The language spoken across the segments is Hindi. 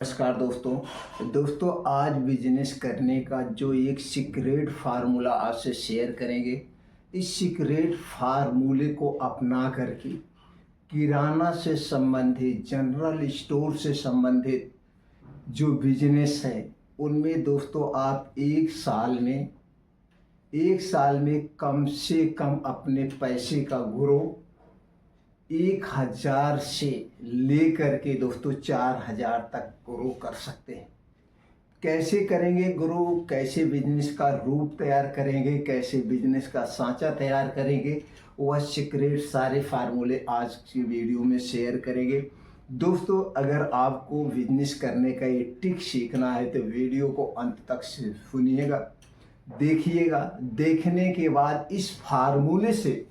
नमस्कार दोस्तों आज बिजनेस करने का जो एक सीक्रेट फार्मूला आपसे शेयर करेंगे। इस सीक्रेट फार्मूले को अपना करके किराना से संबंधित, जनरल स्टोर से संबंधित जो बिजनेस है उनमें दोस्तों आप एक साल में कम से कम अपने पैसे का ग्रो 1000 से लेकर के दोस्तों 4000 तक ग्रो कर सकते हैं। कैसे करेंगे ग्रो, कैसे बिजनेस का रूप तैयार करेंगे, कैसे बिजनेस का सांचा तैयार करेंगे, वह सीक्रेट सारे फार्मूले आज की वीडियो में शेयर करेंगे। दोस्तों अगर आपको बिजनेस करने का ये टिक सीखना है तो वीडियो को अंत तक सुनिएगा, देखिएगा। देखने के बाद इस फार्मूले से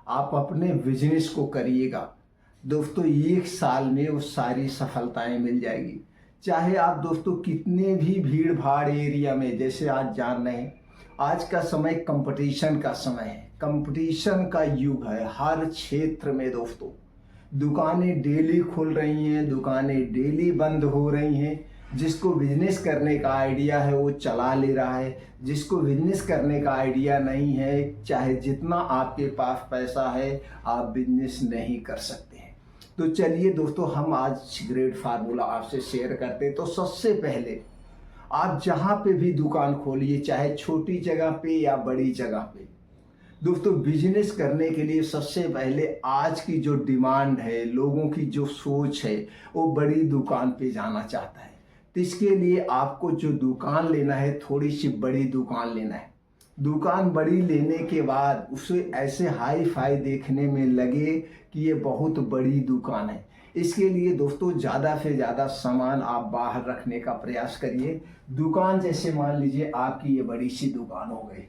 आप अपने बिजनेस को करिएगा दोस्तों, एक साल में वो सारी सफलताएं मिल जाएगी। चाहे आप दोस्तों कितने भी भीड़ भाड़ एरिया में, जैसे आज जान रहे हैं आज का समय कंपटीशन का समय है, कंपटीशन का युग है। हर क्षेत्र में दोस्तों दुकानें डेली खुल रही हैं, दुकानें डेली बंद हो रही हैं। जिसको बिजनेस करने का आइडिया है वो चला ले रहा है, जिसको बिजनेस करने का आइडिया नहीं है, चाहे जितना आपके पास पैसा है, आप बिजनेस नहीं कर सकते हैं। तो चलिए दोस्तों हम आज सीक्रेट फार्मूला आपसे शेयर करते हैं। तो सबसे पहले आप जहाँ पे भी दुकान खोलिए, चाहे छोटी जगह पे या बड़ी जगह पे, दोस्तों बिजनेस करने के लिए सबसे पहले आज की जो डिमांड है, लोगों की जो सोच है, वो बड़ी दुकान पे जाना चाहता है। तो इसके लिए आपको जो दुकान लेना है, थोड़ी सी बड़ी दुकान लेना है। दुकान बड़ी लेने के बाद उसे ऐसे हाई फाई देखने में लगे कि ये बहुत बड़ी दुकान है। इसके लिए दोस्तों ज़्यादा से ज़्यादा सामान आप बाहर रखने का प्रयास करिए। दुकान जैसे मान लीजिए आपकी ये बड़ी सी दुकान हो गई,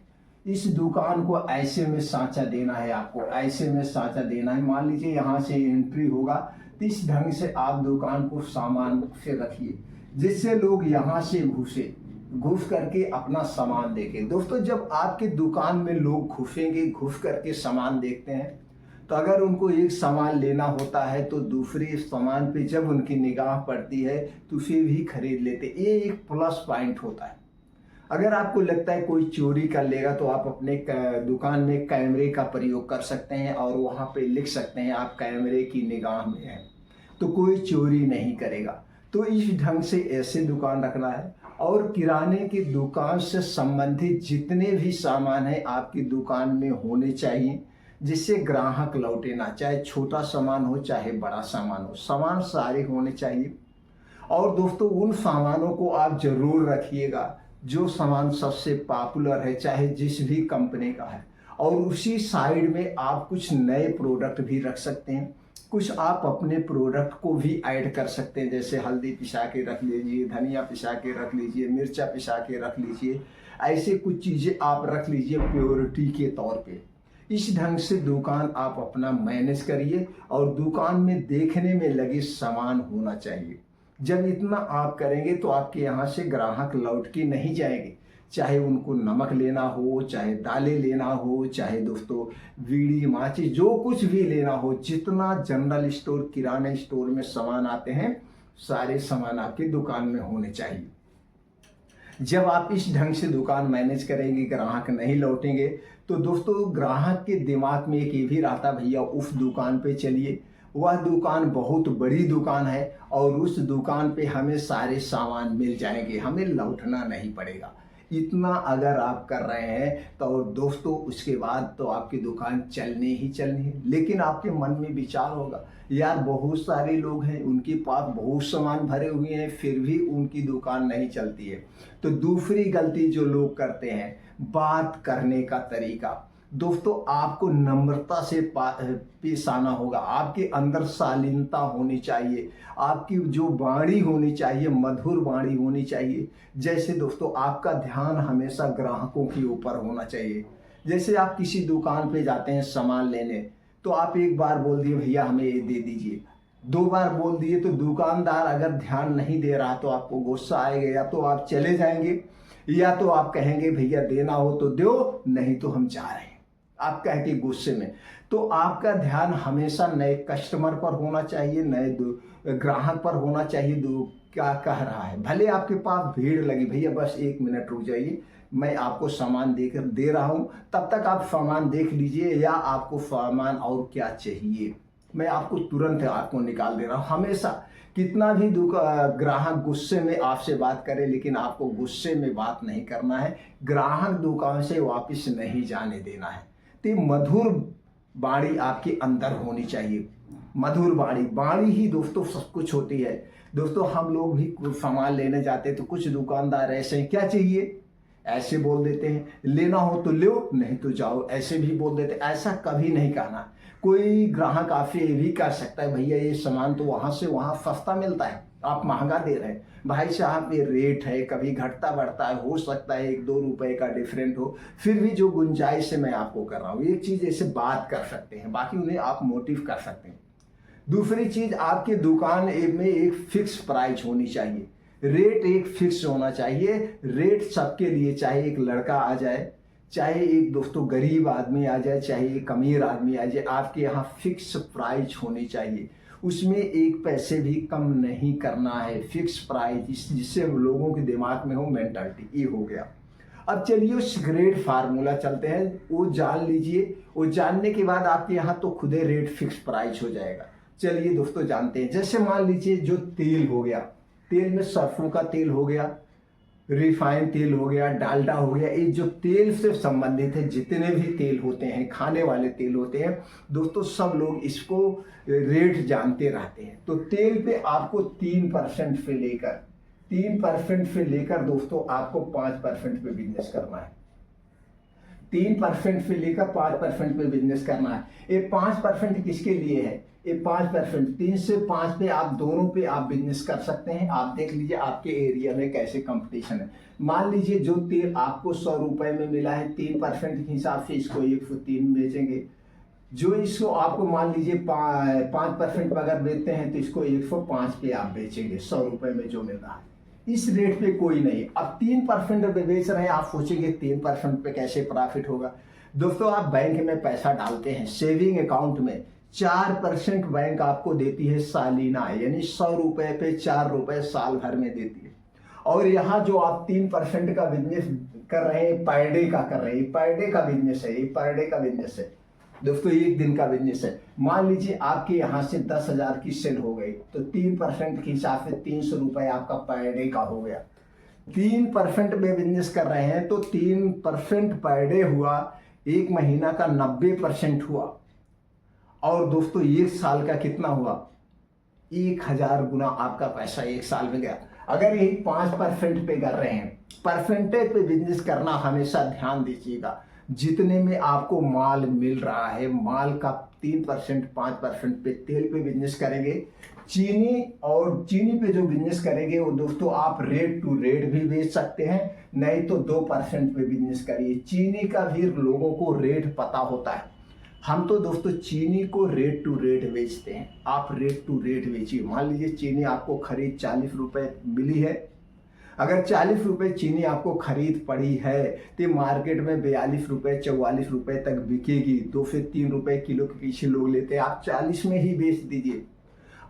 इस दुकान को ऐसे में सांचा देना है, आपको ऐसे में सांचा देना है। मान लीजिए यहाँ से एंट्री होगा, तो इस ढंग से आप दुकान को सामान से रखिए जिससे लोग यहाँ से घुस करके अपना सामान देखें। दोस्तों जब आपके दुकान में लोग घुसेंगे, घुस करके सामान देखते हैं, तो अगर उनको एक सामान लेना होता है तो दूसरे सामान पे जब उनकी निगाह पड़ती है तो उसे भी खरीद लेते। ये एक प्लस पॉइंट होता है। अगर आपको लगता है कोई चोरी कर लेगा तो आप अपने दुकान में कैमरे का प्रयोग कर सकते हैं और वहाँ पे लिख सकते हैं आप कैमरे की निगाह में हैं, तो कोई चोरी नहीं करेगा। तो इस ढंग से ऐसे दुकान रखना है। और किराने की दुकान से संबंधित जितने भी सामान है आपकी दुकान में होने चाहिए, जिससे ग्राहक लौटे ना। चाहे छोटा सामान हो चाहे बड़ा सामान हो, सामान सारे होने चाहिए। और दोस्तों उन सामानों को आप जरूर रखिएगा जो सामान सबसे पॉपुलर है, चाहे जिस भी कंपनी का है। और उसी साइड में आप कुछ नए प्रोडक्ट भी रख सकते हैं, कुछ आप अपने प्रोडक्ट को भी ऐड कर सकते हैं। जैसे हल्दी पिसा के रख लीजिए, धनिया पिसा के रख लीजिए, मिर्चा पिसा के रख लीजिए, ऐसे कुछ चीज़ें आप रख लीजिए प्योरिटी के तौर पे। इस ढंग से दुकान आप अपना मैनेज करिए और दुकान में देखने में लगे सामान होना चाहिए। जब इतना आप करेंगे तो आपके यहाँ से ग्राहक लौट के नहीं जाएंगे। चाहे उनको नमक लेना हो, चाहे दालें लेना हो, चाहे दोस्तों बीड़ी माचिस जो कुछ भी लेना हो, जितना जनरल स्टोर किराने स्टोर में सामान आते हैं सारे सामान आपकी दुकान में होने चाहिए। जब आप इस ढंग से दुकान मैनेज करेंगे, ग्राहक नहीं लौटेंगे, तो दोस्तों ग्राहक के दिमाग में एक ये भी रहता भैया उस दुकान पे चलिए, वह दुकान बहुत बड़ी दुकान है और उस दुकान पे हमें सारे सामान मिल जाएंगे, हमें लौटना नहीं पड़ेगा। इतना अगर आप कर रहे हैं तो दोस्तों उसके बाद तो आपकी दुकान चलनी ही चलनी है। लेकिन आपके मन में विचार होगा यार बहुत सारे लोग हैं, उनके पास बहुत सामान भरे हुए हैं, फिर भी उनकी दुकान नहीं चलती है। तो दूसरी गलती जो लोग करते हैं, बात करने का तरीका। दोस्तों आपको नम्रता से पेश आना होगा, आपके अंदर शालीनता होनी चाहिए, आपकी जो वाणी होनी चाहिए मधुर वाणी होनी चाहिए। जैसे दोस्तों आपका ध्यान हमेशा ग्राहकों के ऊपर होना चाहिए। जैसे आप किसी दुकान पे जाते हैं सामान लेने, तो आप एक बार बोल दिए भैया हमें ये दे दीजिए, दो बार बोल दिए तो दुकानदार अगर ध्यान नहीं दे रहा तो आपको गुस्सा आएगा, या तो आप चले जाएंगे या तो आप कहेंगे भैया देना हो तो दो, नहीं तो हम जा रहे हैं, आप कह के गुस्से में। तो आपका ध्यान हमेशा नए कस्टमर पर होना चाहिए, नए ग्राहक पर होना चाहिए, क्या कह रहा है। भले आपके पास भीड़ लगी, भैया बस 1 मिनट रुक जाइए, मैं आपको सामान देकर दे रहा हूँ, तब तक आप सामान देख लीजिए, या आपको सामान और क्या चाहिए, मैं आपको तुरंत आपको निकाल दे रहा हूँ। हमेशा कितना भी ग्राहक गुस्से में आपसे बात करे, लेकिन आपको गुस्से में बात नहीं करना है, ग्राहक दुकान से वापस नहीं जाने देना है। तो मधुर वाणी आपके अंदर होनी चाहिए। मधुर वाणी ही दोस्तों सब कुछ होती है। दोस्तों हम लोग भी कुछ सामान लेने जाते हैं तो कुछ दुकानदार ऐसे हैं, क्या चाहिए ऐसे बोल देते हैं, लेना हो तो लो नहीं तो जाओ, ऐसे भी बोल देते हैं। ऐसा कभी नहीं कहना। कोई ग्राहक आपसे ये भी कह सकता है, भैया ये सामान तो वहाँ से वहाँ सस्ता मिलता है, आप महंगा दे रहे हैं। भाई साहब ये रेट है, कभी घटता बढ़ता है, हो सकता है 1-2 रुपए का डिफरेंट हो, फिर भी जो गुंजाइश है मैं आपको कर रहा हूँ। एक चीज़ ऐसे बात कर सकते हैं, बाकी उन्हें आप मोटिव कर सकते हैं। दूसरी चीज़, आपकी दुकान में एक फिक्स प्राइस होनी चाहिए, रेट एक फिक्स होना चाहिए। रेट सबके लिए, चाहे एक लड़का आ जाए, चाहे एक दोस्तों गरीब आदमी आ जाए, चाहे एक अमीर आदमी आ जाए, आपके यहाँ फिक्स प्राइस होनी चाहिए। उसमें 1 पैसे भी कम नहीं करना है, फिक्स प्राइस, जिससे लोगों के दिमाग में हो मेंटालिटी। ये हो गया। अब चलिए उस ग्रेड फार्मूला चलते हैं, वो जान लीजिए। वो जानने के बाद आपके यहाँ तो खुद ही रेट फिक्स प्राइस हो जाएगा। चलिए दोस्तों जानते हैं। जैसे मान लीजिए जो तेल हो गया, तेल में सरसों का तेल हो गया, रिफाइंड तेल हो गया, डालडा हो गया, ये जो तेल से संबंधित है, जितने भी तेल होते हैं, खाने वाले तेल होते हैं दोस्तों, सब लोग इसको रेट जानते रहते हैं। तो तेल पे आपको 3% से लेकर दोस्तों आपको 5% पे बिजनेस करना है। 3% से लेकर 5% पे बिजनेस करना है। ये 5% किसके लिए है? ये 5%, 3 से 5 पे आप दोनों पे आप बिजनेस कर सकते हैं। आप देख लीजिए आपके एरिया में कैसे कंपटीशन है। मान लीजिए जो तेल आपको 100 रुपए में मिला है, 3% के हिसाब से इसको 103 बेचेंगे। जो इसको आपको मान लीजिए 5% पे अगर बेचते हैं तो इसको 105 पे आप बेचेंगे, 100 रुपए में जो मिल रहा है। इस रेट पे कोई नहीं। अब 3% पे बेच रहे हैं, आप सोचेंगे 3% पे कैसे प्रॉफिट होगा। दोस्तों आप बैंक में पैसा डालते हैं, सेविंग अकाउंट में 4% बैंक आपको देती है सालीना, यानी 100 रुपए पे 4 रुपए साल भर में देती है। और यहाँ जो आप 3% का बिजनेस कर रहे हैं, पर डे का कर रहे हैं, पर डे का बिजनेस है, ये पर डे का बिजनेस है दोस्तों, 1 दिन का बिजनेस है। मान लीजिए आपके यहाँ से 10,000 की सेल हो गई, तो 3% के हिसाब से 300 रुपए आपका पर डे का हो गया। 3% में बिजनेस कर रहे हैं तो 3% पर डे हुआ, 1 महीना का 90% हुआ। और दोस्तों 1 साल का कितना हुआ? 1000 गुना आपका पैसा 1 साल में गया। अगर यही 5% पे कर रहे हैं, परसेंटेज पे बिजनेस करना हमेशा ध्यान दीजिएगा। जितने में आपको माल मिल रहा है, माल का 3%, 5% पे तेल पे बिजनेस करेंगे। चीनी पे जो बिजनेस करेंगे वो दोस्तों आप रेट टू रेट भी बेच सकते हैं, नहीं तो 2% पे बिजनेस करिए। चीनी का भी लोगों को रेट पता होता है। हम तो दोस्तों चीनी को रेट टू रेट बेचते हैं, आप रेट टू रेट बेचिए। मान लीजिए चीनी आपको खरीद 40 रुपए मिली है, अगर 40 रुपए चीनी आपको खरीद पड़ी है तो मार्केट में 42 रुपए 44 रुपए तक बिकेगी। 2 से 3 रुपए किलो के पीछे लोग लेते हैं, आप 40 में ही बेच दीजिए।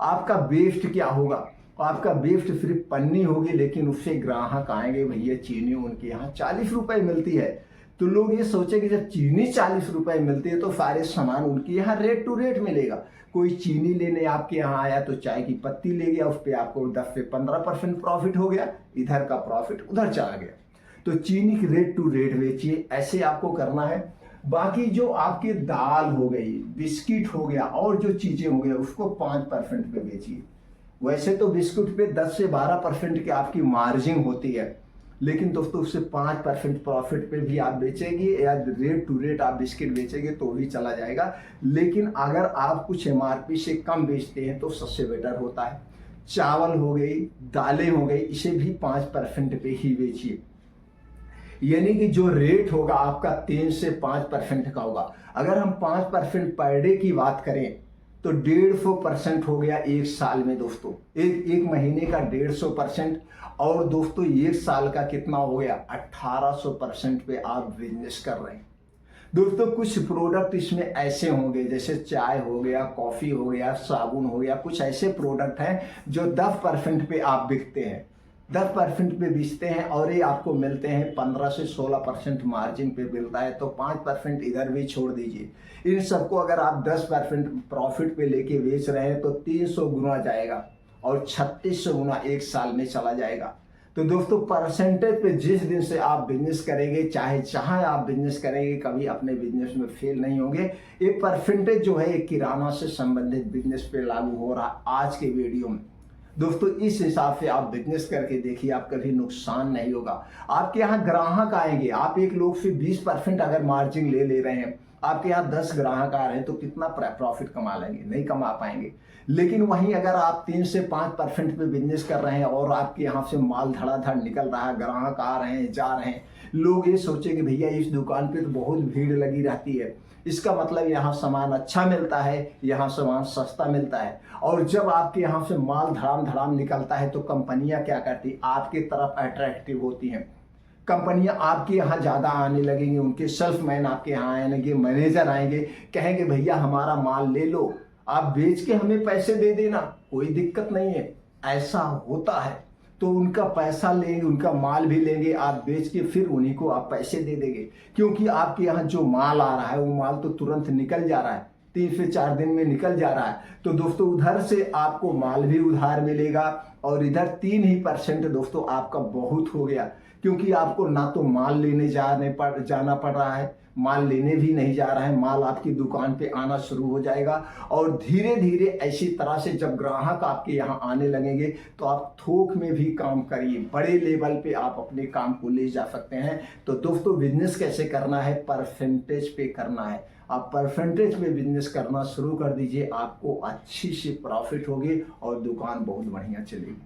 आपका वेस्ट क्या होगा? आपका वेस्ट सिर्फ पन्नी होगी, लेकिन उससे ग्राहक आएंगे, भैया चीनी उनके यहाँ 40 रुपए मिलती है। तो लोग ये सोचेंगे जब चीनी 40 रुपए मिलती है तो सारे सामान उनके यहाँ रेट टू रेट मिलेगा। कोई चीनी लेने आपके यहाँ आया तो चाय की पत्ती ले गया, उस पर आपको 10 से 15% प्रॉफिट हो गया, इधर का प्रॉफिट उधर चला गया। तो चीनी की रेट टू रेट बेचिए, ऐसे आपको करना है। बाकी जो आपके दाल हो गई, बिस्किट हो गया और जो चीजें हो गई उसको 5% पे बेचिए। वैसे तो बिस्कुट पे 10 से 12% की आपकी मार्जिन होती है, लेकिन दोस्तों उससे 5% प्रॉफिट पे भी आप बेचेंगे या रेट टू रेट आप बिस्किट बेचेंगे तो भी चला जाएगा। लेकिन अगर आप कुछ MRP से कम बेचते हैं तो सबसे बेटर होता है। चावल हो गई, दालें हो गई, इसे भी 5% पे ही बेचिए। यानी कि जो रेट होगा आपका 3 से 5% का होगा। अगर हम 5% पर डे की बात करें तो 150% हो गया 1 साल में दोस्तों। एक महीने का 150%, और दोस्तों 1 साल का कितना हो गया? 1800% पे आप बिजनेस कर रहे हैं। दोस्तों कुछ प्रोडक्ट इसमें ऐसे होंगे जैसे चाय हो गया, कॉफ़ी हो गया, साबुन हो गया, कुछ ऐसे प्रोडक्ट हैं जो 10% पे आप बिकते हैं, 10% पे बेचते हैं और ये आपको मिलते हैं 15 से 16% मार्जिन पे मिलता है। तो 5% इधर भी छोड़ दीजिए। इन सबको अगर आप 10% प्रॉफिट पे लेके बेच रहे हैं तो 300 गुना जाएगा और 3600 गुना एक साल में चला जाएगा। तो दोस्तों परसेंटेज पे जिस दिन से आप बिजनेस करेंगे, चाहे जहां आप बिजनेस करेंगे, कभी अपने बिजनेस में फेल नहीं होंगे। ये परसेंटेज जो है किराना से संबंधित बिजनेस पे लागू हो रहा है आज के वीडियो में। दोस्तों इस हिसाब से आप बिजनेस करके देखिए, आप कभी नुकसान नहीं होगा। आपके यहाँ ग्राहक आएंगे, आप एक लोग से 20% अगर मार्जिन ले रहे हैं, आपके यहाँ 10 ग्राहक आ रहे हैं तो कितना प्रॉफिट कमा लेंगे? नहीं कमा पाएंगे। लेकिन वहीं अगर आप 3 से 5% पे बिजनेस कर रहे हैं और आपके यहाँ से माल धड़ाधड़ निकल रहा है, ग्राहक आ रहे हैं, जा रहे हैं, लोग ये सोचेंगे भैया इस दुकान पे तो बहुत भीड़ लगी रहती है, इसका मतलब यहाँ सामान अच्छा मिलता है, यहाँ सामान सस्ता मिलता है। और जब आपके यहाँ से माल धड़ाम धड़ाम निकलता है तो कंपनियां क्या करती, आपके तरफ अट्रैक्टिव होती हैं। कंपनियां आपके यहाँ ज़्यादा आने लगेंगी, उनके सेल्समैन आपके यहाँ आएंगे, मैनेजर आएंगे, कहेंगे भैया हमारा माल ले लो, आप बेच के हमें पैसे दे देना, कोई दिक्कत नहीं है। ऐसा होता है। तो उनका पैसा लेंगे, उनका माल भी लेंगे, आप बेच के फिर उन्हीं को आप पैसे दे देंगे, क्योंकि आपके यहाँ जो माल आ रहा है वो माल तो तुरंत निकल जा रहा है, 3 से 4 दिन में निकल जा रहा है। तो दोस्तों उधर से आपको माल भी उधार मिलेगा और इधर 3% दोस्तों आपका बहुत हो गया, क्योंकि आपको ना तो माल लेने जाना पड़ रहा है, माल लेने भी नहीं जा रहा है, माल आपकी दुकान पे आना शुरू हो जाएगा। और धीरे धीरे ऐसी तरह से जब ग्राहक आपके यहाँ आने लगेंगे तो आप थोक में भी काम करिए, बड़े लेवल पे आप अपने काम को ले जा सकते हैं। तो दोस्तों बिजनेस कैसे करना है? परसेंटेज पे करना है। आप परसेंटेज पे बिजनेस करना शुरू कर दीजिए, आपको अच्छी सी प्रॉफिट होगी और दुकान बहुत बढ़िया चलेगी।